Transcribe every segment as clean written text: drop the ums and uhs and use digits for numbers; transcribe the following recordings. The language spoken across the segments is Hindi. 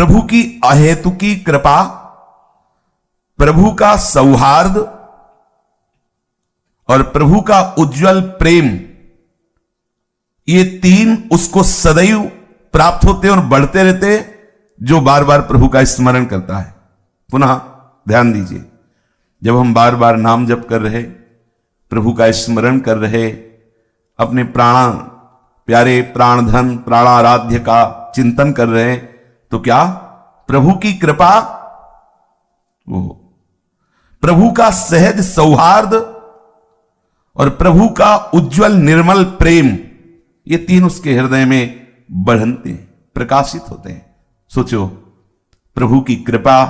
प्रभु की अहेतुकी कृपा, प्रभु का सौहार्द और प्रभु का उज्जवल प्रेम, ये तीन उसको सदैव प्राप्त होते और बढ़ते रहते जो बार बार प्रभु का स्मरण करता है। पुनः ध्यान दीजिए, जब हम बार बार नाम जप कर रहे, प्रभु का स्मरण कर रहे, अपने प्यारे प्राणधन प्राणाराध्य का चिंतन कर रहे, तो क्या प्रभु की कृपा, वो प्रभु का सहज सौहार्द और प्रभु का उज्जवल निर्मल प्रेम, ये तीन उसके हृदय में बढ़ते हैं, प्रकाशित होते हैं। सोचो, प्रभु की कृपा,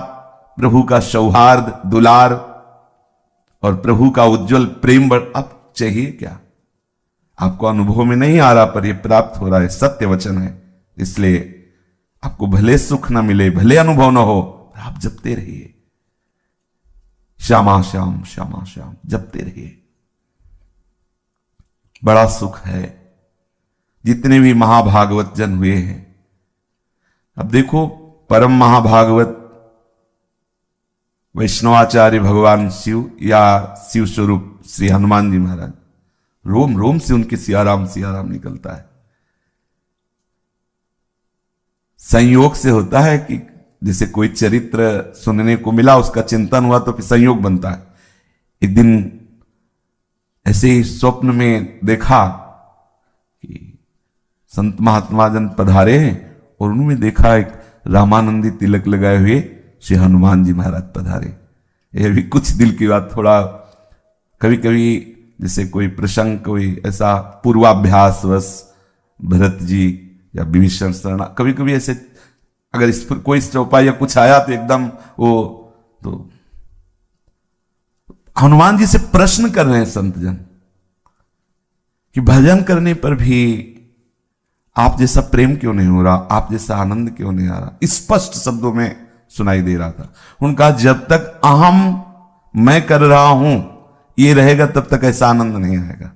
प्रभु का सौहार्द दुलार और प्रभु का उज्जवल प्रेम अब चाहिए क्या? आपको अनुभव में नहीं आ रहा, पर यह प्राप्त हो रहा है, सत्य वचन है। इसलिए आपको भले सुख ना मिले, भले अनुभव ना हो, आप जपते रहिए, श्यामा श्याम श्यामा श्याम जपते रहिए। बड़ा सुख है। जितने भी महाभागवत जन हुए हैं, अब देखो, परम महाभागवत वैष्णवाचार्य भगवान शिव या शिव स्वरूप श्री हनुमान जी महाराज, रोम रोम से उनके सियाराम सियाराम निकलता है। संयोग से होता है कि जैसे कोई चरित्र सुनने को मिला, उसका चिंतन हुआ तो फिर संयोग बनता है। एक दिन ऐसे ही स्वप्न में देखा कि संत महात्मा जन पधारे हैं और उन्होंने देखा एक रामानंदी तिलक लगाए हुए श्री हनुमान जी महाराज पधारे। यह भी कुछ दिल की बात, थोड़ा कभी कभी जैसे कोई प्रसंग, कोई ऐसा पूर्वाभ्यास वश भरत जी या विभीषण शरणा, कभी कभी ऐसे अगर इस पर कोई चौपाई या कुछ आया तो एकदम वो, तो हनुमान जी से प्रश्न कर रहे हैं संत जन कि भजन करने पर भी आप जैसा प्रेम क्यों नहीं हो रहा, आप जैसा आनंद क्यों नहीं आ रहा। स्पष्ट शब्दों में सुनाई दे रहा था। उनका जब तक अहम मैं कर रहा हूं ये रहेगा, तब तक ऐसा आनंद नहीं आएगा।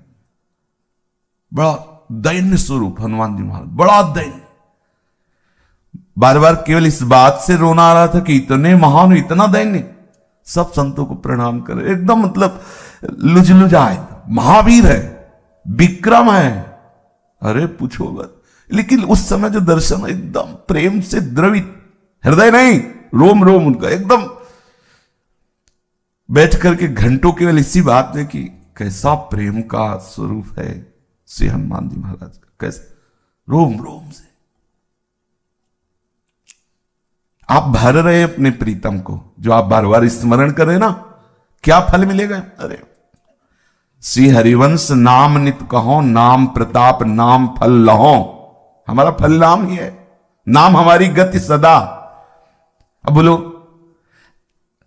बड़ा दैन्य स्वरूप हनुमान जी महाराज, बड़ा दैन्य। बार बार केवल इस बात से रोना आ रहा था कि इतने महान, इतना दैन्य। सब संतों को प्रणाम कर, एकदम मतलब लुजलुजाए, महावीर है, विक्रम है, अरे पूछो मत। लेकिन उस समय जो दर्शन एकदम प्रेम से द्रवित, हृदय नहीं, रोम रोम उनका एकदम, बैठ करके घंटों केवल इसी बात में कि कैसा प्रेम का स्वरूप है श्री हनुमान जी महाराज का, कैसे रोम रोम से आप भर रहे हैं अपने प्रीतम को, जो आप बार बार स्मरण कर रहे ना, क्या फल मिलेगा? अरे श्री हरिवंश नाम नित कहो, नाम प्रताप नाम फल लहो। हमारा फल नाम ही है, नाम हमारी गति सदा। अब बोलो,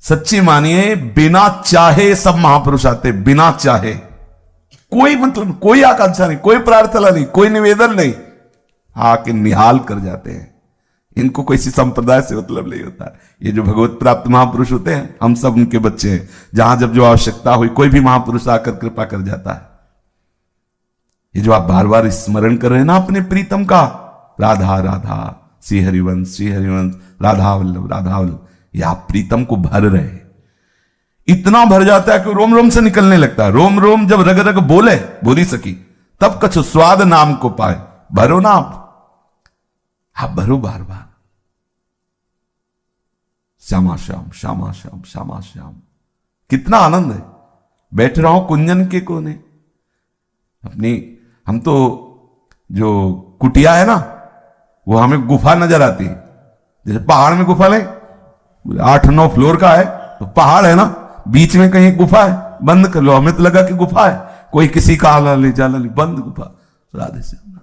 सच्ची मानिए, बिना चाहे सब महापुरुष आते, बिना चाहे, कोई मतलब कोई आकांक्षा नहीं, कोई प्रार्थना नहीं, कोई निवेदन नहीं, आके निहाल कर जाते हैं। इनको कोई सी संप्रदाय से मतलब नहीं होता है। ये जो भगवत प्राप्त महापुरुष होते हैं, हम सब उनके बच्चे हैं। जहां जब जो आवश्यकता हुई, कोई भी महापुरुष आकर कृपा कर जाता है। ये जो आप बार बार स्मरण कर रहे हैं ना अपने प्रीतम का, राधा राधा श्री हरिवंश राधा वल्लभ राधा वल्लभ, ये आप प्रीतम को भर रहे हैं। इतना भर जाता है कि रोम रोम से निकलने लगता है। रोम रोम जब रग रग बोले, बोली सकी, तब कछु स्वाद नाम को पाए। भरो ना आप भरो बार बार, श्यामा श्याम श्यामा श्याम श्यामा श्याम। कितना आनंद है। बैठ रहा हूं कुंजन के कोने अपनी, हम तो जो कुटिया है ना, वो हमें गुफा नजर आती है। जैसे पहाड़ में गुफा ले, 8-9 फ्लोर का है तो पहाड़ है ना, बीच में कहीं गुफा है, बंद कर लो। हमें तो लगा कि गुफा है, कोई किसी का आला ले जाला ले, बंद गुफा। राधे श्याम।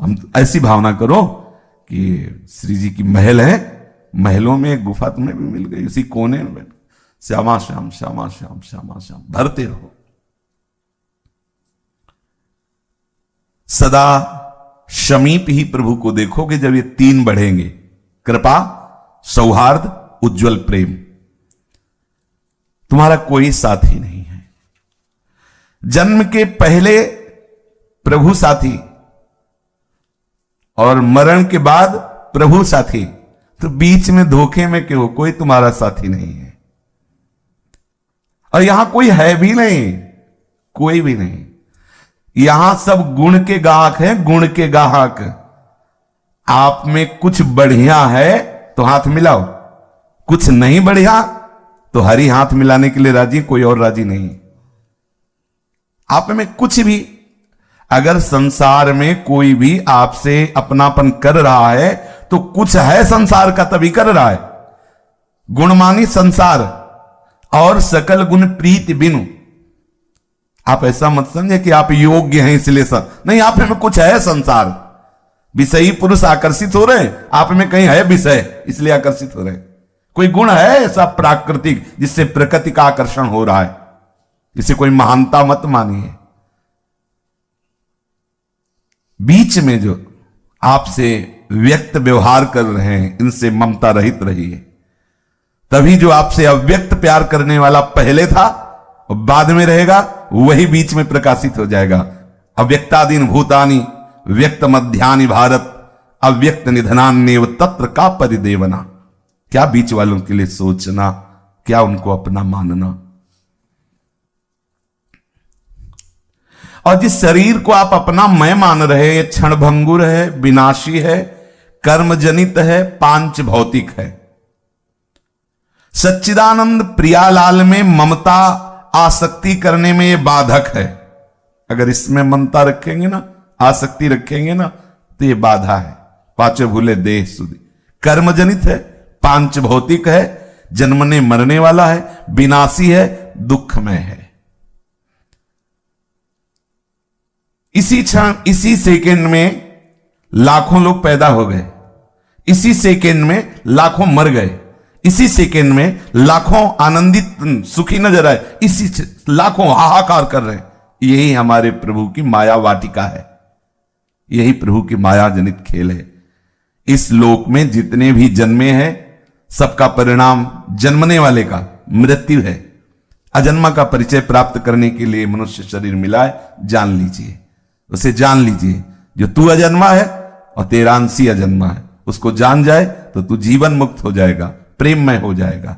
हम तो ऐसी भावना करो कि श्री जी की महल है, महलों में एक गुफा तुम्हें भी मिल गई, उसी कोने में बैठ श्यामा श्याम श्यामा श्याम श्यामा श्याम भरते रहो। सदा समीप ही प्रभु को देखोगे जब ये तीन बढ़ेंगे, कृपा, सौहार्द, उज्जवल प्रेम। तुम्हारा कोई साथी नहीं है। जन्म के पहले प्रभु साथी और मरण के बाद प्रभु साथी, तो बीच में धोखे में क्यों? कोई तुम्हारा साथी नहीं है, और यहां कोई है भी नहीं, कोई भी नहीं। यहां सब गुण के गाहक हैं, गुण के गाहक। आप में कुछ बढ़िया है तो हाथ मिलाओ, कुछ नहीं बढ़िया तो हरी हाथ मिलाने के लिए राजी, कोई और राजी नहीं। आप में कुछ भी, अगर संसार में कोई भी आपसे अपनापन कर रहा है तो कुछ है संसार का, तभी कर रहा है। गुणमानी संसार और सकल गुण प्रीति बिनु। आप ऐसा मत समझे कि आप योग्य हैं इसलिए नहीं, आप में कुछ है संसार। विषयी पुरुष आकर्षित हो रहे, आप में कहीं है विषय इसलिए आकर्षित हो रहे। कोई गुण है ऐसा प्राकृतिक जिससे प्रकृति का आकर्षण हो रहा है, इसे कोई महानता मत मानिए। बीच में जो आपसे व्यक्त व्यवहार कर रहे हैं, इनसे ममता रहित रहिए। तभी जो आपसे अव्यक्त प्यार करने वाला पहले था और बाद में रहेगा, वही बीच में प्रकाशित हो जाएगा। अव्यक्तादीन भूतानि व्यक्त मध्यानि भारत, अव्यक्त निधनान्यव तत्र का परिदेवना। क्या बीच वालों के लिए सोचना, क्या उनको अपना मानना। और जिस शरीर को आप अपना मैं मान रहे हैं, ये क्षणभंगुर है, विनाशी है, कर्मजनित है, पांच भौतिक है। सच्चिदानंद प्रियालाल में ममता आसक्ति करने में ये बाधक है। अगर इसमें ममता रखेंगे ना, आसक्ति रखेंगे ना, तो ये बाधा है। पांचों भूले देह सुधी, कर्मजनित है, पांच भौतिक है, जन्मने मरने वाला है, विनाशी है, दुखमय है। इसी क्षण, इसी सेकंड में लाखों लोग पैदा हो गए, इसी सेकंड में लाखों मर गए, इसी सेकंड में लाखों आनंदित सुखी नजर आए, इसी लाखों हाहाकार कर रहे हैं। यही हमारे प्रभु की माया वाटिका है, यही प्रभु की माया जनित खेल है। इस लोक में जितने भी जन्मे हैं, सबका परिणाम जन्मने वाले का मृत्यु है। अजन्मा का परिचय प्राप्त करने के लिए मनुष्य शरीर मिला है, जान लीजिए, उसे जान लीजिए। जो तू अजन्मा है और तेरा अंशी अजन्मा है, उसको जान जाए तो तू जीवन मुक्त हो जाएगा, प्रेममय हो जाएगा।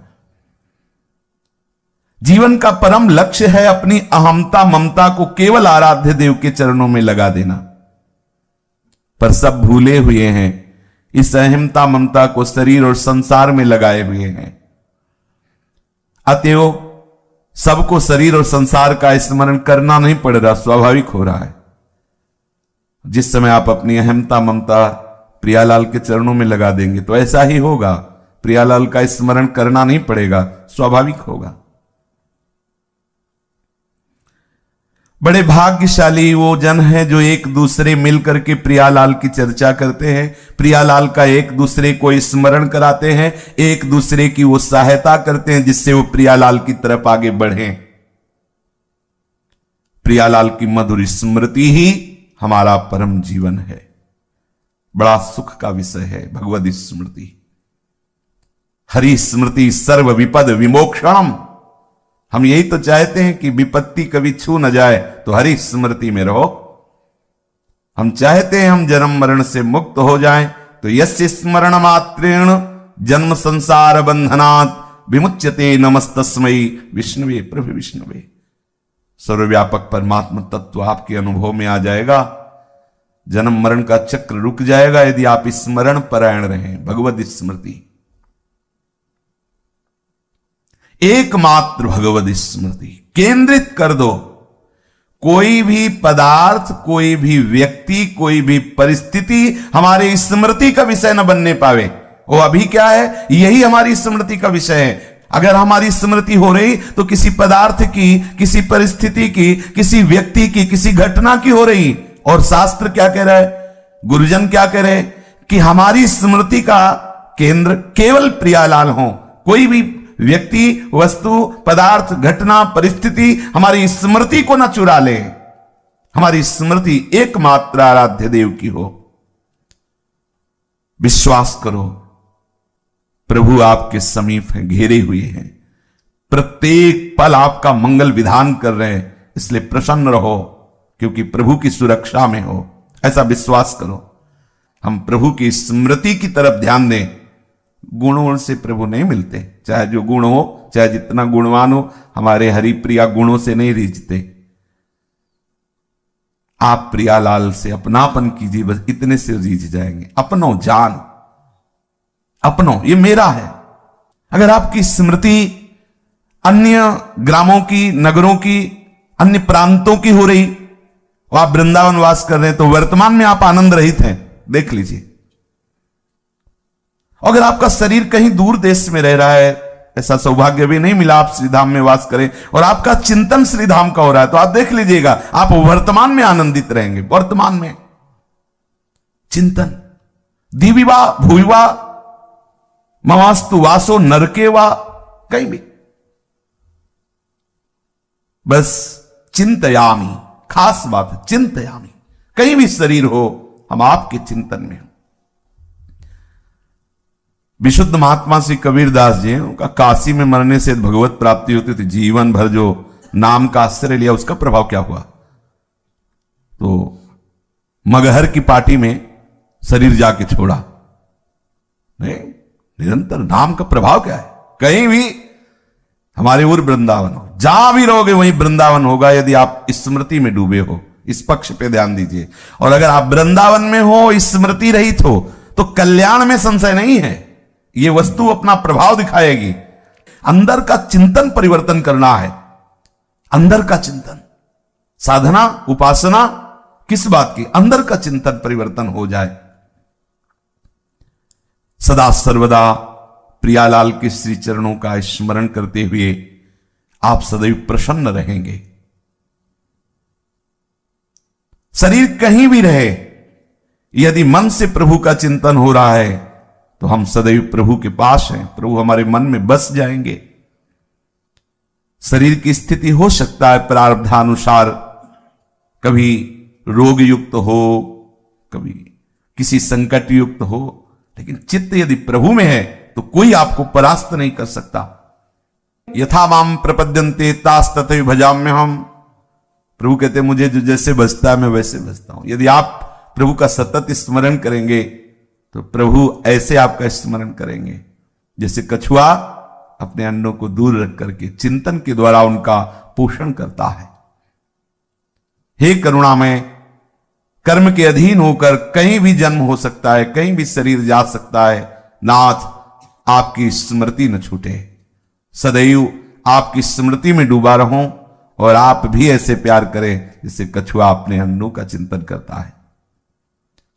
जीवन का परम लक्ष्य है अपनी अहमता ममता को केवल आराध्य देव के चरणों में लगा देना। पर सब भूले हुए हैं, इस अहमता ममता को शरीर और संसार में लगाए हुए हैं। अतएव सबको शरीर और संसार का स्मरण करना नहीं पड़ रहा, स्वाभाविक हो रहा है। जिस समय आप अपनी अहमता ममता प्रियालाल के चरणों में लगा देंगे तो ऐसा ही होगा, प्रियालाल का स्मरण करना नहीं पड़ेगा, स्वाभाविक होगा। बड़े भाग्यशाली वो जन हैं जो एक दूसरे मिलकर के प्रियालाल की चर्चा करते हैं, प्रियालाल का एक दूसरे को स्मरण कराते हैं, एक दूसरे की वो सहायता करते हैं जिससे वो प्रियालाल की तरफ आगे बढ़े। प्रियालाल की मधुर स्मृति ही हमारा परम जीवन है। बड़ा सुख का विषय है भगवद स्मृति। हरि स्मृति सर्व विपद विमोक्षणम। हम यही तो चाहते हैं कि विपत्ति कभी छू न जाए, तो हरि स्मृति में रहो। हम चाहते हैं हम जन्म मरण से मुक्त हो जाएं, तो यस्य स्मरण मात्रेण जन्म संसार बंधनात् विमुच्यते नमस्तस्मै विष्णुवे प्रभु विष्णुवे। सर्वव्यापक परमात्मा तत्व आपके अनुभव में आ जाएगा, जन्म मरण का चक्र रुक जाएगा यदि आप स्मरण परायण रहें। भगवद स्मृति, एकमात्र भगवद स्मृति केंद्रित कर दो। कोई भी पदार्थ, कोई भी व्यक्ति, कोई भी परिस्थिति हमारी स्मृति का विषय न बनने पावे। वो अभी क्या है, यही हमारी स्मृति का विषय है। अगर हमारी स्मृति हो रही तो किसी पदार्थ की, किसी परिस्थिति की, किसी व्यक्ति की, किसी घटना की हो रही। और शास्त्र क्या कह रहा है, गुरुजन क्या कह रहे कि हमारी स्मृति का केंद्र केवल प्रियालाल हो। कोई भी व्यक्ति, वस्तु, पदार्थ, घटना, परिस्थिति हमारी स्मृति को न चुरा ले। हमारी स्मृति एकमात्र आराध्य देव की हो। विश्वास करो, प्रभु आपके समीप हैं, घेरे हुए हैं, प्रत्येक पल आपका मंगल विधान कर रहे हैं। इसलिए प्रसन्न रहो, क्योंकि प्रभु की सुरक्षा में हो, ऐसा विश्वास करो। हम प्रभु की स्मृति की तरफ ध्यान दें, गुणों से प्रभु नहीं मिलते, चाहे जो गुण हो, चाहे जितना गुणवान हो, हमारे हरिप्रिया गुणों से नहीं रिझते। आप प्रियालाल से अपनापन कीजिए, बस इतने से रीझ जाएंगे। अपनो जान, अपनो ये मेरा है। अगर आपकी स्मृति अन्य ग्रामों की, नगरों की, अन्य प्रांतों की हो रही और आप वृंदावन वास कर रहे हैं, तो वर्तमान में आप आनंद रहित हैं, देख लीजिए। अगर आपका शरीर कहीं दूर देश में रह रहा है, ऐसा सौभाग्य भी नहीं मिला आप श्रीधाम में वास करें, और आपका चिंतन श्रीधाम का हो रहा है, तो आप देख लीजिएगा आप वर्तमान में आनंदित रहेंगे। वर्तमान में चिंतन, दिविवा भूविवा ममास्तु वासो नरके वा, कहीं भी बस चिंतयामी, खास बात है चिंतयामी। कहीं भी शरीर हो, हम आपके चिंतन में हो। विशुद्ध महात्मा श्री कबीरदास जी, उनका काशी में मरने से भगवत प्राप्ति होती थी। जीवन भर जो नाम का आश्रय लिया, उसका प्रभाव क्या हुआ? तो मगहर की पार्टी में शरीर जाके छोड़ा। नहीं, निरंतर नाम का प्रभाव क्या है? कहीं भी हमारे ओर वृंदावन हो, जहां भी रहोगे वहीं वृंदावन होगा, यदि आप स्मृति में डूबे हो। इस पक्ष पे ध्यान दीजिए। और अगर आप वृंदावन में हो, स्मृति रहित हो, तो कल्याण में संशय नहीं है। ये वस्तु अपना प्रभाव दिखाएगी। अंदर का चिंतन परिवर्तन करना है, अंदर का चिंतन। साधना, उपासना किस बात की? अंदर का चिंतन परिवर्तन हो जाए। सदा सर्वदा प्रियालाल के श्री चरणों का स्मरण करते हुए आप सदैव प्रसन्न रहेंगे। शरीर कहीं भी रहे, यदि मन से प्रभु का चिंतन हो रहा है, तो हम सदैव प्रभु के पास हैं, प्रभु हमारे मन में बस जाएंगे। शरीर की स्थिति हो सकता है प्रारब्धानुसार, कभी रोग युक्त हो, कभी किसी संकट युक्त हो, लेकिन चित्त यदि प्रभु में है तो कोई आपको परास्त नहीं कर सकता। यथा माम प्रपद्यन्ते तास तथैव भजाम्य हम। प्रभु कहते मुझे जो जैसे बसता है मैं वैसे बसता हूं। यदि आप प्रभु का सतत स्मरण करेंगे तो प्रभु ऐसे आपका स्मरण करेंगे जैसे कछुआ अपने अंडों को दूर रख करके चिंतन के द्वारा उनका पोषण करता है। हे करुणामय, कर्म के अधीन होकर कहीं भी जन्म हो सकता है, कहीं भी शरीर जा सकता है। नाथ, आपकी स्मृति न छूटे, सदैव आपकी स्मृति में डूबा रहूं, और आप भी ऐसे प्यार करें जैसे कछुआ अपने अंडों का चिंतन करता है।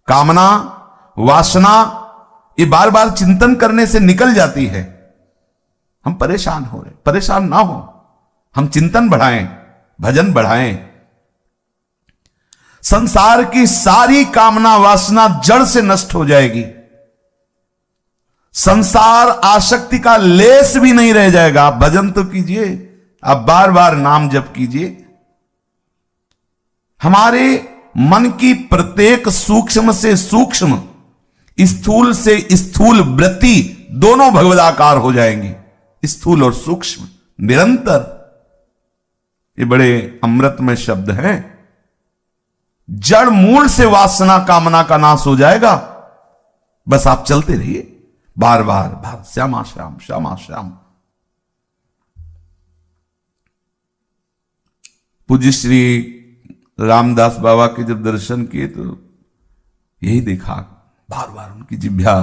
कामना, वासना ये बार बार चिंतन करने से निकल जाती है। हम परेशान हो रहे, परेशान ना हो, हम चिंतन बढ़ाएं, भजन बढ़ाएं। संसार की सारी कामना वासना जड़ से नष्ट हो जाएगी। संसार आसक्ति का लेस भी नहीं रह जाएगा। आप भजन तो कीजिए, आप बार बार नाम जप कीजिए। हमारे मन की प्रत्येक सूक्ष्म से सूक्ष्म, स्थूल से स्थूल वृत्ति दोनों भगवदाकार हो जाएंगी। स्थूल और सूक्ष्म निरंतर, ये बड़े अमृतमय शब्द हैं। जड़ मूल से वासना कामना का नाश हो जाएगा। बस आप चलते रहिए बार बार बार, श्यामा श्याम श्यामा श्याम। पूज्य श्री रामदास बाबा के जब दर्शन किए तो यही देखा, बार बार उनकी जिह्वा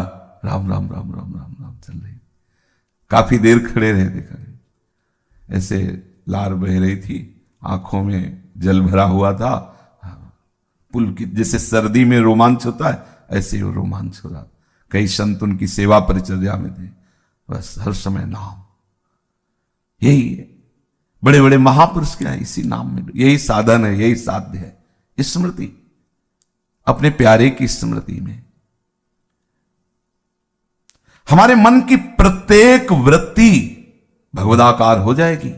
राम राम राम राम राम राम चल रही। काफी देर खड़े रहे, देखा ऐसे लार बह रही थी, आंखों में जल भरा हुआ था। पुल की जैसे सर्दी में रोमांच होता है, ऐसे वो रोमांच हो रहा। कई संत उनकी सेवा परिचर्या में थे, बस हर समय नाम। यही है, बड़े बड़े महापुरुष क्या है, इसी नाम में, यही साधन है, यही साध्य है। स्मृति, अपने प्यारे की स्मृति में हमारे मन की प्रत्येक वृत्ति भगवदाकार हो जाएगी।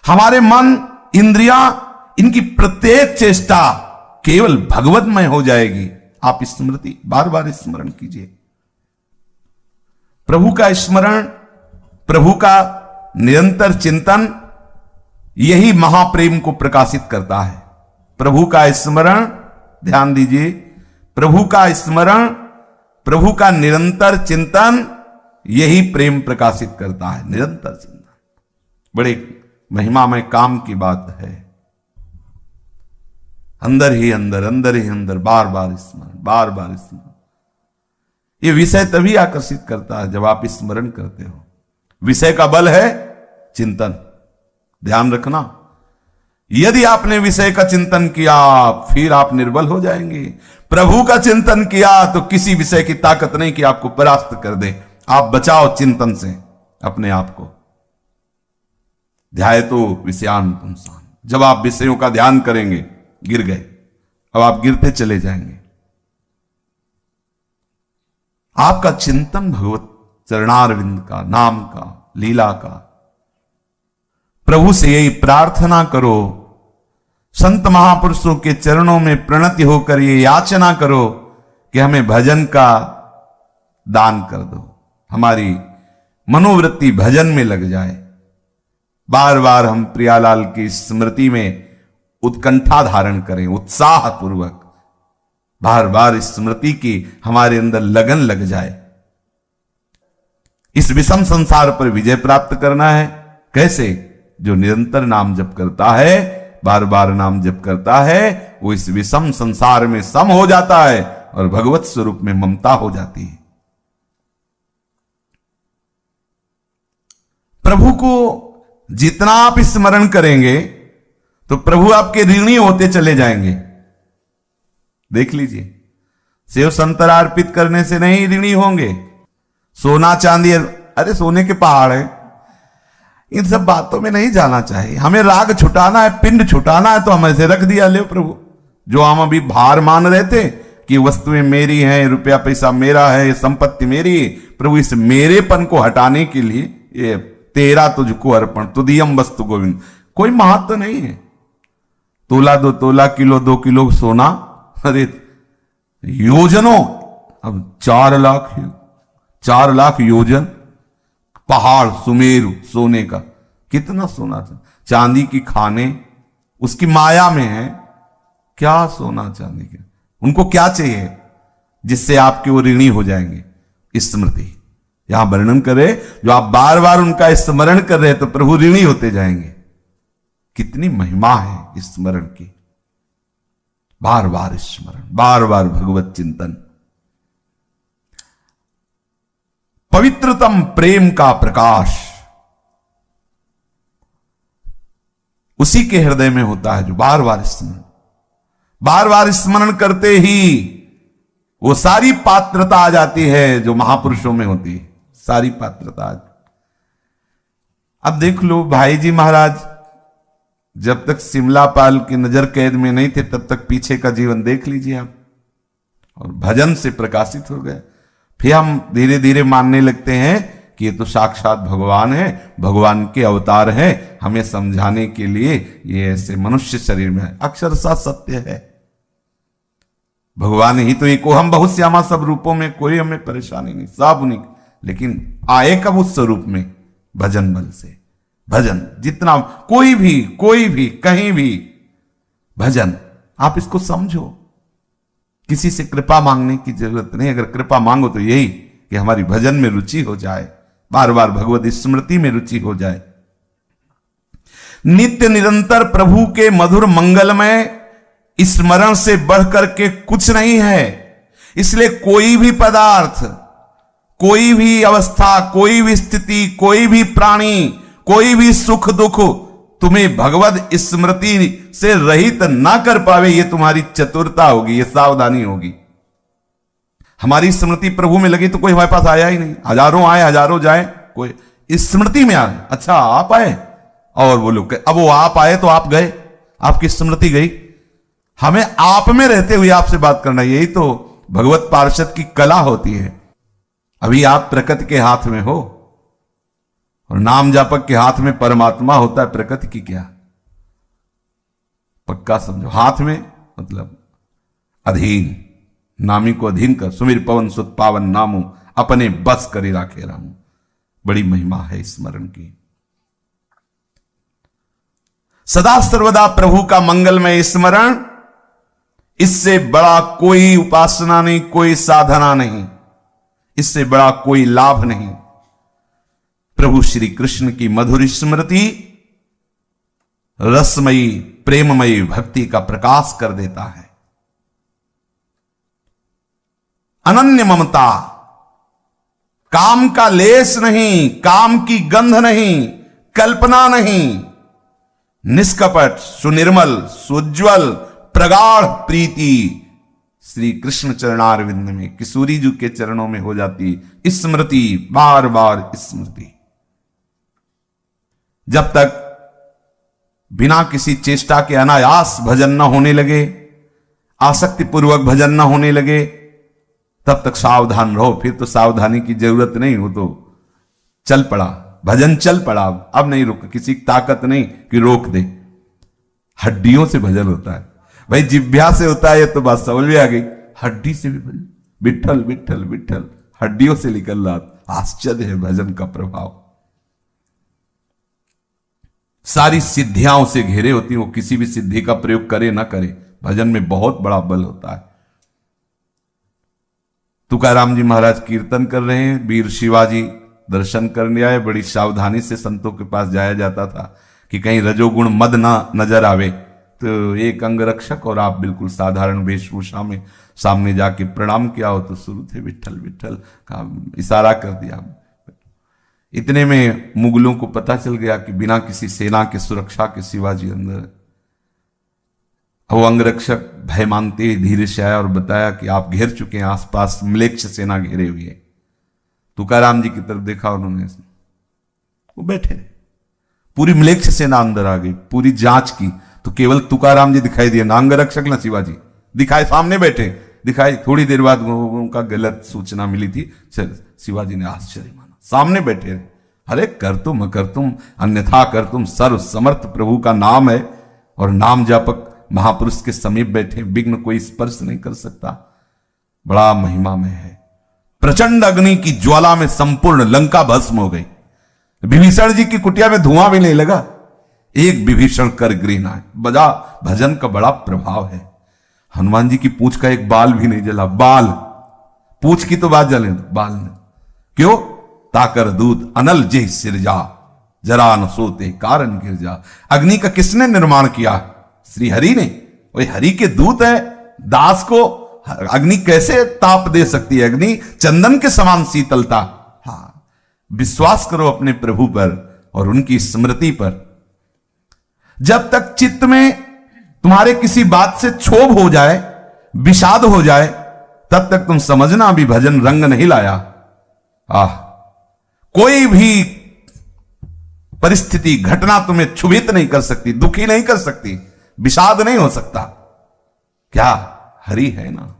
हमारे मन, इंद्रियां, इनकी प्रत्येक चेष्टा केवल भगवतमय हो जाएगी। आप स्मृति बार बार स्मरण कीजिए। प्रभु का स्मरण, प्रभु का निरंतर चिंतन, यही महाप्रेम को प्रकाशित करता है। प्रभु का स्मरण, ध्यान दीजिए, प्रभु का स्मरण, प्रभु का निरंतर चिंतन, यही प्रेम प्रकाशित करता है, निरंतर चिंतन। बड़े महिमामय काम की बात है। अंदर ही अंदर, अंदर ही अंदर, बार बार स्मरण, बार बार स्मरण। ये विषय तभी आकर्षित करता है जब आप स्मरण करते हो। विषय का बल है चिंतन, ध्यान रखना। यदि आपने विषय का चिंतन किया फिर आप निर्बल हो जाएंगे। प्रभु का चिंतन किया तो किसी विषय की ताकत नहीं कि आपको परास्त कर दे। आप बचाओ चिंतन से अपने आप को। ध्याय तो विषयान पुंसान, जब आप विषयों का ध्यान करेंगे गिर गए, अब आप गिरते चले जाएंगे। आपका चिंतन भगवत चरणारविंद का, नाम का, लीला का। प्रभु से यही प्रार्थना करो, संत महापुरुषों के चरणों में प्रणति होकर ये याचना करो कि हमें भजन का दान कर दो, हमारी मनोवृत्ति भजन में लग जाए। बार बार हम प्रियालाल की स्मृति में उत्कंठा धारण करें, उत्साह पूर्वक बार बार स्मृति की हमारे अंदर लगन लग जाए। इस विषम संसार पर विजय प्राप्त करना है। कैसे? जो निरंतर नाम जप करता है, बार बार नाम जप करता है, वो इस विषम संसार में सम हो जाता है और भगवत स्वरूप में ममता हो जाती है। प्रभु को जितना आप स्मरण करेंगे तो प्रभु आपके ऋणी होते चले जाएंगे। देख लीजिए, सेव संतरा अर्पित करने से नहीं ऋणी होंगे। सोना चांदी, अरे सोने के पहाड़ है, इन सब बातों में नहीं जाना चाहिए। हमें राग छुटाना है, पिंड छुटाना है, तो हम ऐसे रख दिया, ले प्रभु। जो हम अभी भार मान रहे थे कि वस्तुएं मेरी हैं, रुपया पैसा मेरा है, संपत्ति मेरी है, प्रभु इस मेरेपन को हटाने के लिए ये तेरा तुझको अर्पण, तुदियम वस्तु गोविंद। कोई महत्व नहीं है। तोला 2 तोला, किलो 2 किलो सोना, अरे योजनों, अब 4 लाख योजन पहाड़ सुमेरु सोने का, कितना सोना था। चांदी की खाने उसकी माया में है। क्या सोना चांदी के, उनको क्या चाहिए जिससे आपके वो ऋणी हो जाएंगे। स्मृति यहां वर्णन करे, जो आप बार बार उनका स्मरण कर रहे तो प्रभु ऋणी होते जाएंगे। कितनी महिमा है स्मरण की। बार बार स्मरण, बार बार भगवत चिंतन। पवित्रतम प्रेम का प्रकाश उसी के हृदय में होता है जो बार बार स्मरण करते ही वो सारी पात्रता आ जाती है जो महापुरुषों में होती है। सारी पात्रता। अब देख लो भाई जी महाराज जब तक सिमलापाल की नजर कैद में नहीं थे तब तक पीछे का जीवन देख लीजिए आप, और भजन से प्रकाशित हो गए। फिर हम धीरे धीरे मानने लगते हैं कि ये तो साक्षात भगवान है, भगवान के अवतार है, हमें समझाने के लिए ये ऐसे मनुष्य शरीर में है। अक्षरशः सत्य है, भगवान ही तो एक हम बहुत श्यामा सब रूपों में, कोई हमें परेशानी नहीं, सब उन्हीं। लेकिन आए कब उस स्वरूप में? भजन बल से। भजन जितना, कोई भी कहीं भी भजन, आप इसको समझो। किसी से कृपा मांगने की जरूरत नहीं। अगर कृपा मांगो तो यही कि हमारी भजन में रुचि हो जाए, बार बार भगवत स्मृति में रुचि हो जाए। नित्य निरंतर प्रभु के मधुर मंगलमय स्मरण से बढ़कर के कुछ नहीं है। इसलिए कोई भी पदार्थ, कोई भी अवस्था, कोई भी स्थिति, कोई भी प्राणी, कोई भी सुख दुख तुम्हें भगवत स्मृति से रहित ना कर पावे, ये तुम्हारी चतुरता होगी, ये सावधानी होगी। हमारी स्मृति प्रभु में लगी तो कोई हमारे पास आया ही नहीं। हजारों आए हजारों जाए, कोई इस स्मृति में आए। अच्छा आप आए, और वो लोग, अब वो आप आए तो आप गए, आपकी स्मृति गई। हमें आप में रहते हुए आपसे बात करना, यही तो भगवत पार्षद की कला होती है। अभी आप प्रकृति के हाथ में हो और नाम जापक के हाथ में परमात्मा होता है। प्रकृति की क्या, पक्का समझो। हाथ में मतलब अधीन, नामी को अधीन कर। सुमिर पवन सुत पावन नामो, अपने बस करी राखे रामो। बड़ी महिमा है स्मरण की। सदा सर्वदा प्रभु का मंगलमय स्मरण, इससे बड़ा कोई उपासना नहीं, कोई साधना नहीं, इससे बड़ा कोई लाभ नहीं। प्रभु श्री कृष्ण की मधुर स्मृति रसमयी प्रेममयी भक्ति का प्रकाश कर देता है। अनन्य ममता, काम का लेस नहीं, काम की गंध नहीं, कल्पना नहीं, निष्कपट सुनिर्मल सुज्ज्वल प्रगाढ़ प्रीति श्री कृष्ण चरणारविंद में, किशोरी जी के चरणों में हो जाती स्मृति, बार बार स्मृति। जब तक बिना किसी चेष्टा के अनायास भजन न होने लगे, आसक्ति पूर्वक भजन न होने लगे, तब तक सावधान रहो। फिर तो सावधानी की जरूरत नहीं, हो तो चल पड़ा, भजन चल पड़ा, अब नहीं रुक, किसी की ताकत नहीं कि रोक दे। हड्डियों से भजन होता है भाई, जिभ्या से होता है तो बात समझ में आ गई। हड्डी से भी भजन, विठल विठल विठल, हड्डियों से निकल रहा। आश्चर्य है भजन का प्रभाव। सारी सिद्धियां उसे घेरे होती, वो किसी भी सिद्धि का प्रयोग करे ना करे, भजन में बहुत बड़ा बल होता है। तुकाराम जी महाराज कीर्तन कर रहे हैं, वीर शिवाजी दर्शन करने आए। बड़ी सावधानी से संतों के पास जाया जाता था कि कहीं रजोगुण मद ना नजर आवे। तो एक अंगरक्षक और आप बिल्कुल साधारण वेशभूषा में सामने जाके प्रणाम किया हो तो शुरू थे विठल विठल का इशारा कर दिया। इतने में मुगलों को पता चल गया कि बिना किसी सेना के सुरक्षा के शिवाजी अंदर। वो अंगरक्षक भय मानते धीरे से आया और बताया कि आप घेर चुके हैं, आसपास म्लेच्छ सेना घेरे हुई है। तुकाराम जी की तरफ देखा उन्होंने, वो बैठे, पूरी म्लेच्छ सेना अंदर आ गई। पूरी जांच की तो केवल तुकाराम जी दिखाई दिए, ना अंगरक्षक ना शिवाजी दिखाए, सामने बैठे दिखाई। थोड़ी देर बाद उनका गलत सूचना मिली थी, शिवाजी ने आश्चर्य माना, सामने बैठे। अरे कर तुम अन्यथा कर तुम, सर्व समर्थ प्रभु का नाम है और नाम जापक महापुरुष के समीप बैठे, विघ्न कोई स्पर्श नहीं कर सकता। बड़ा महिमा में है। प्रचंड अग्नि की ज्वाला में संपूर्ण लंका भस्म हो गई। विभीषण जी की कुटिया में धुआं भी नहीं लगा। एक विभीषण कर गृह है। बजा भजन का बड़ा प्रभाव है। हनुमान जी की पूंछ का एक बाल भी नहीं जला। बाल, पूंछ की तो बात जले, बाल ने क्यों? ताकर दूत अनल जे सिरजा, जरा न सोते कारण गिर जा। अग्नि का किसने निर्माण किया? श्री हरि ने। वही हरि के दूत है, दास को अग्नि कैसे ताप दे सकती है? अग्नि चंदन के समान शीतलता। हाँ, विश्वास करो अपने प्रभु पर और उनकी स्मृति पर। जब तक चित्त में तुम्हारे किसी बात से क्षोभ हो जाए, विषाद हो जाए, तब तक तुम समझना अभी भजन रंग नहीं लाया। कोई भी परिस्थिति घटना तुम्हें क्षुभित नहीं कर सकती, दुखी नहीं कर सकती, विषाद नहीं हो सकता। क्या? हरि है ना।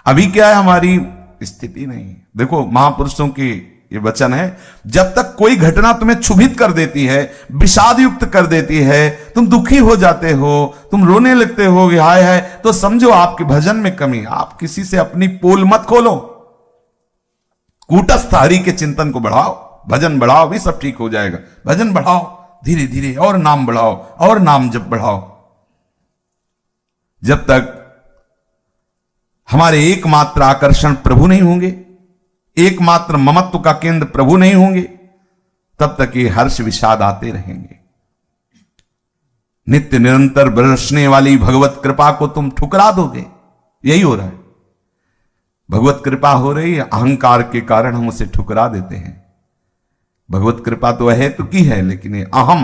अभी क्या है हमारी स्थिति? नहीं। देखो महापुरुषों के ये वचन है, जब तक कोई घटना तुम्हें क्षुभित कर देती है, विषाद युक्त कर देती है, तुम दुखी हो जाते हो, तुम रोने लगते हो कि हाय हाय, तो समझो आपके भजन में कमी। आप किसी से अपनी पोल मत खोलो, कूटस्थ हरि के चिंतन को बढ़ाओ, भजन बढ़ाओ, भी सब ठीक हो जाएगा। भजन बढ़ाओ धीरे धीरे, और नाम बढ़ाओ और नाम जप बढ़ाओ। जब तक हमारे एकमात्र आकर्षण प्रभु नहीं होंगे, एकमात्र ममत्व का केंद्र प्रभु नहीं होंगे, तब तक ये हर्ष विषाद आते रहेंगे। नित्य निरंतर बरसने वाली भगवत कृपा को तुम ठुकरा दोगे। यही हो रहा है। भगवत कृपा हो रही है, अहंकार के कारण हम उसे ठुकरा देते हैं। भगवत कृपा तो है तो की है, लेकिन ये अहम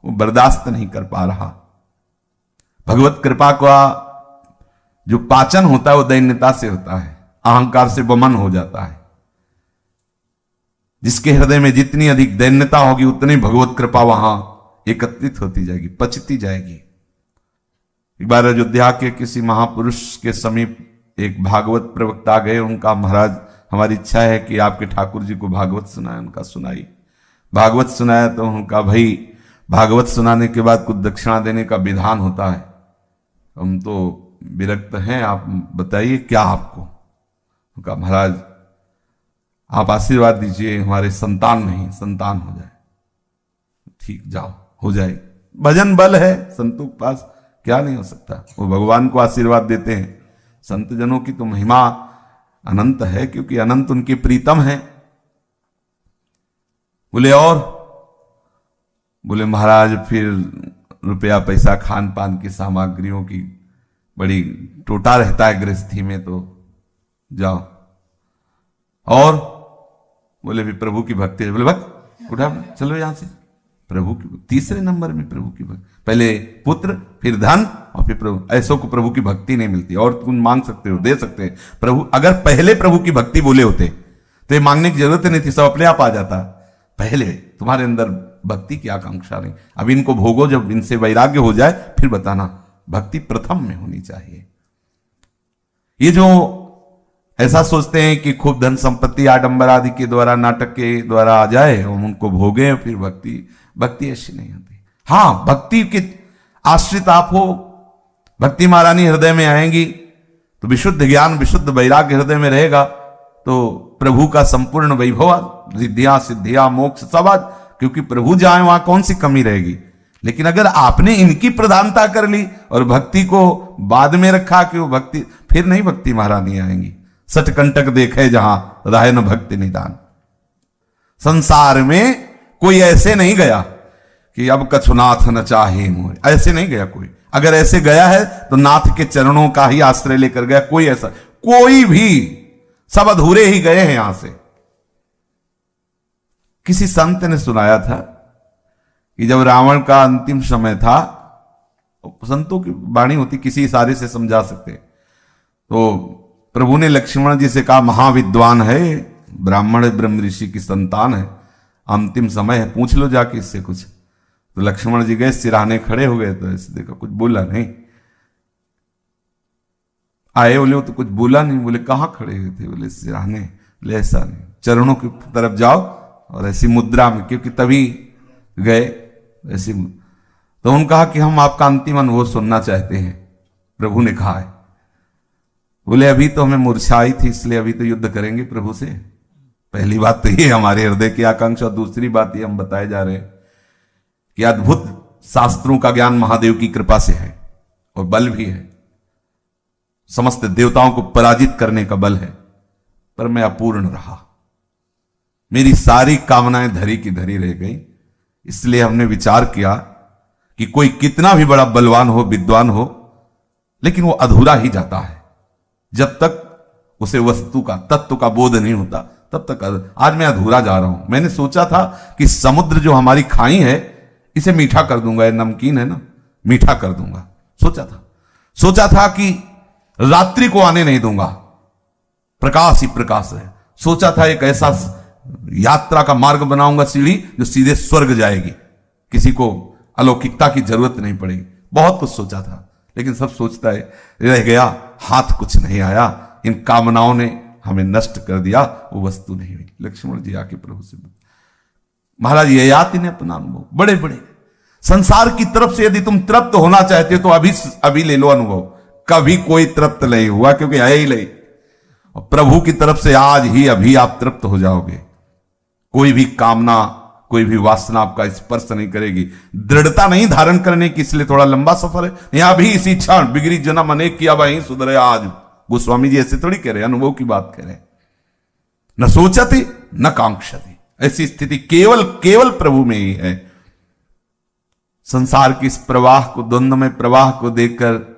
वो बर्दाश्त नहीं कर पा रहा। भगवत कृपा का जो पाचन होता है वो दैन्यता से होता है, अहंकार से वमन हो जाता है। जिसके हृदय में जितनी अधिक दैन्यता होगी, उतनी भगवत कृपा वहां एकत्रित होती जाएगी, पचती जाएगी। एक बार अयोध्या के किसी महापुरुष के समीप एक भागवत प्रवक्ता गए। उनका, महाराज हमारी इच्छा है कि आपके ठाकुर जी को भागवत सुनाए। उनका सुनाई, भागवत सुनाया तो उनका, भाई भागवत सुनाने के बाद कुछ दक्षिणा देने का विधान होता है, हम तो विरक्त हैं, आप बताइए क्या आपको। उनका, महाराज आप आशीर्वाद दीजिए, हमारे संतान नहीं संतान हो जाए। ठीक, जाओ, हो जाए। भजन बल है संतों के पास, क्या नहीं हो सकता। वो भगवान को आशीर्वाद देते हैं। संत जनों की तो महिमा अनंत है, क्योंकि अनंत उनके प्रीतम है। बोले और? बोले महाराज फिर रुपया पैसा खान पान की सामग्रियों की बड़ी टोटा रहता है गृहस्थी में, तो जाओ। और? बोले भी प्रभु की भक्ति। बोले भक्त उठा चलो यहां से। प्रभु की तीसरे नंबर में प्रभु की भक्ति, पहले पुत्र फिर धन और फिर प्रभु। ऐसों को प्रभु की भक्ति नहीं मिलती। और तुम मांग सकते हो, दे सकते हैं प्रभु। अगर पहले प्रभु की भक्ति बोले होते तो ये मांगने की जरूरत नहीं थी, सब अपने आप आ जाता। पहले तुम्हारे अंदर भक्ति की आकांक्षा नहीं। अब इनको भोगो, जब इनसे वैराग्य हो जाए फिर बताना। भक्ति प्रथम में होनी चाहिए। ये जो ऐसा सोचते हैं कि खूब धन संपत्ति आडंबर आदि के द्वारा, नाटक के द्वारा आ जाए और उनको भोगे फिर भक्ति ऐसी नहीं होती। हां, भक्ति के आश्रित आप हो, भक्ति महारानी हृदय में आएंगी तो विशुद्ध ज्ञान विशुद्ध वैराग्य हृदय में रहेगा, तो प्रभु का संपूर्ण वैभव, रिद्धियां सिद्धियां मोक्ष सब आज, क्योंकि प्रभु जाए वहां कौन सी कमी रहेगी। लेकिन अगर आपने इनकी प्रधानता कर ली और भक्ति को बाद में रखा कि वो भक्ति, फिर नहीं भक्ति महारानी आएंगी। सटकंटक देखे जहां राय न भक्ति निदान। संसार में कोई ऐसे नहीं गया कि अब कछुनाथ न चाहे मोह, ऐसे नहीं गया कोई। अगर ऐसे गया है तो नाथ के चरणों का ही आश्रय लेकर गया। कोई ऐसा कोई भी, सब अधूरे ही गए हैं यहां से। किसी संत ने सुनाया था कि जब रावण का अंतिम समय था, संतों की वाणी होती, किसी इशारे से समझा सकते, तो प्रभु ने लक्ष्मण जी से कहा महाविद्वान है, ब्राह्मण ब्रह्म ऋषि की संतान है, अंतिम समय है, पूछ लो जाके इससे कुछ। तो लक्ष्मण जी गए, सिराने खड़े हो गए, तो ऐसे देखा, कुछ बोला नहीं। आए बोले तो कुछ बोला नहीं। बोले कहां खड़े हुए थे? बोले सिराने। बोले ऐसा नहीं, चरणों की तरफ जाओ और ऐसी मुद्रा में, क्योंकि तभी गए ऐसी। तो उन्होंने कहा कि हम आपका अंतिम अनुभव सुनना चाहते हैं। प्रभु ने कहा है। बोले अभी तो हमें मूर्छाई थी, इसलिए अभी तो युद्ध करेंगे प्रभु से। पहली बात तो ये हमारे हृदय की आकांक्षा। दूसरी बात ये हम बताए जा रहे हैं कि अद्भुत शास्त्रों का ज्ञान महादेव की कृपा से है और बल भी है, समस्त देवताओं को पराजित करने का बल है, पर मैं अपूर्ण रहा। मेरी सारी कामनाएं धरी की धरी रह गई। इसलिए हमने विचार किया कि कोई कितना भी बड़ा बलवान हो, विद्वान हो, लेकिन वो अधूरा ही जाता है जब तक उसे वस्तु का, तत्व का बोध नहीं होता, तब तक। आज मैं अधूरा जा रहा हूं। मैंने सोचा था कि समुद्र जो हमारी खाई है इसे मीठा कर दूंगा, ये नमकीन है ना, मीठा कर दूंगा। सोचा था कि रात्रि को आने नहीं दूंगा, प्रकाश ही प्रकाश है। सोचा था एक ऐसा यात्रा का मार्ग बनाऊंगा, सीढ़ी जो सीधे स्वर्ग जाएगी, किसी को अलौकिकता की जरूरत नहीं पड़ेगी। बहुत कुछ सोचा था, लेकिन सब सोचता है रह गया, हाथ कुछ नहीं आया। इन कामनाओं ने हमें नष्ट कर दिया, वो वस्तु नहीं हुई। लक्ष्मण जी आके प्रभु से, महाराज ये याद इन्हें अपना अनुभव, बड़े बड़े संसार की तरफ से यदि तुम तृप्त होना चाहते हो तो अभी ले लो अनुभव। कभी कोई तृप्त नहीं हुआ, क्योंकि है ही नहीं। और प्रभु की तरफ से आज ही अभी आप तृप्त हो जाओगे। कोई भी कामना, कोई भी वासना आपका स्पर्श नहीं करेगी। दृढ़ता नहीं धारण करने की, इसलिए थोड़ा लंबा सफर है। यहां भी इसी क्षण बिगड़ी जन्म अनेक किया वहीं सुधरे आज। गोस्वामी जी ऐसे थोड़ी कह रहे, अनुभव की बात कह रहे। न सोचती न कांक्षती, ऐसी स्थिति केवल प्रभु में ही है। संसार की इस प्रवाह को, द्वंद्व में प्रवाह को देखकर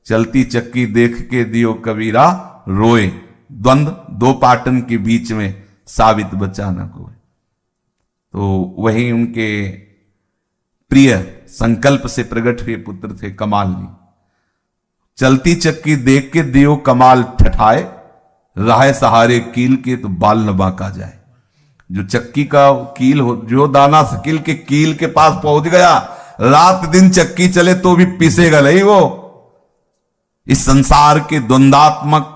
चलती चक्की देख के दियो कबीरा रोए। द्वंद्व दो पाटन के बीच में साबित बचा न कोई। तो वही उनके प्रिय संकल्प से प्रकट हुए पुत्र थे कमाल जी। चलती चक्की देख के दियो कमाल ठठाए, राह सहारे कील के तो बाल न बांका जाए। जो चक्की का कील हो, जो दाना सकील के कील के पास पहुंच गया, रात दिन चक्की चले तो भी पिसेगा नहीं वो। इस संसार के द्वंदात्मक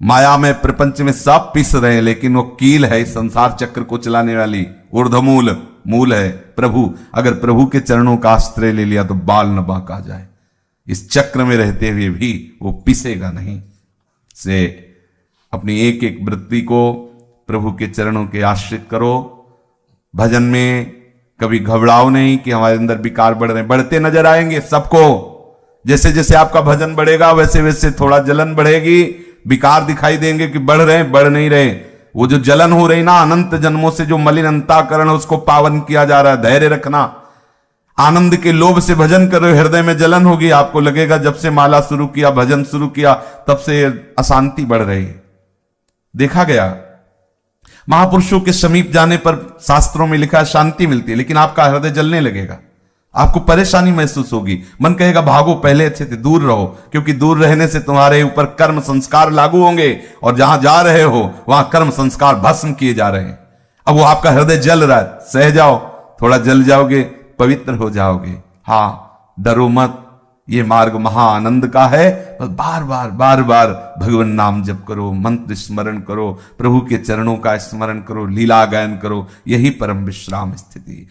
माया में, प्रपंच में सब पिस रहे हैं, लेकिन वो कील है इस संसार चक्र को चलाने वाली, ऊर्ध्वमूल मूल है प्रभु। अगर प्रभु के चरणों का आश्रय ले लिया तो बाल न बांका जाए। इस चक्र में रहते हुए भी वो पिसेगा नहीं। से अपनी एक एक वृत्ति को प्रभु के चरणों के आश्रित करो। भजन में कभी घबराओ नहीं कि हमारे अंदर विकार बढ़ रहे हैं। बढ़ते नजर आएंगे सबको। जैसे जैसे आपका भजन बढ़ेगा वैसे वैसे थोड़ा जलन बढ़ेगी, विकार दिखाई देंगे कि बढ़ रहे हैं, बढ़ नहीं रहे। वो जो जलन हो रही ना अनंत जन्मों से, जो मलिन अंतःकरण है उसको पावन किया जा रहा है। धैर्य रखना। आनंद के लोभ से भजन करो, हृदय में जलन होगी, आपको लगेगा जब से माला शुरू किया, भजन शुरू किया, तब से अशांति बढ़ रही है। देखा गया महापुरुषों के समीप जाने पर शास्त्रों में लिखा है शांति मिलती है, लेकिन आपका हृदय जलने लगेगा, आपको परेशानी महसूस होगी, मन कहेगा भागो, पहले अच्छे थे, दूर रहो, क्योंकि दूर रहने से तुम्हारे ऊपर कर्म संस्कार लागू होंगे और जहां जा रहे हो वहां कर्म संस्कार भस्म किए जा रहे हैं। अब वो आपका हृदय जल रहा है, सह जाओ, थोड़ा जल जाओगे, पवित्र हो जाओगे। हां, डरो मत, ये मार्ग महा आनंद का है। बस बार बार भगवान नाम जप करो, मंत्र स्मरण करो, प्रभु के चरणों का स्मरण करो, लीला गायन करो, यही परम विश्राम स्थिति।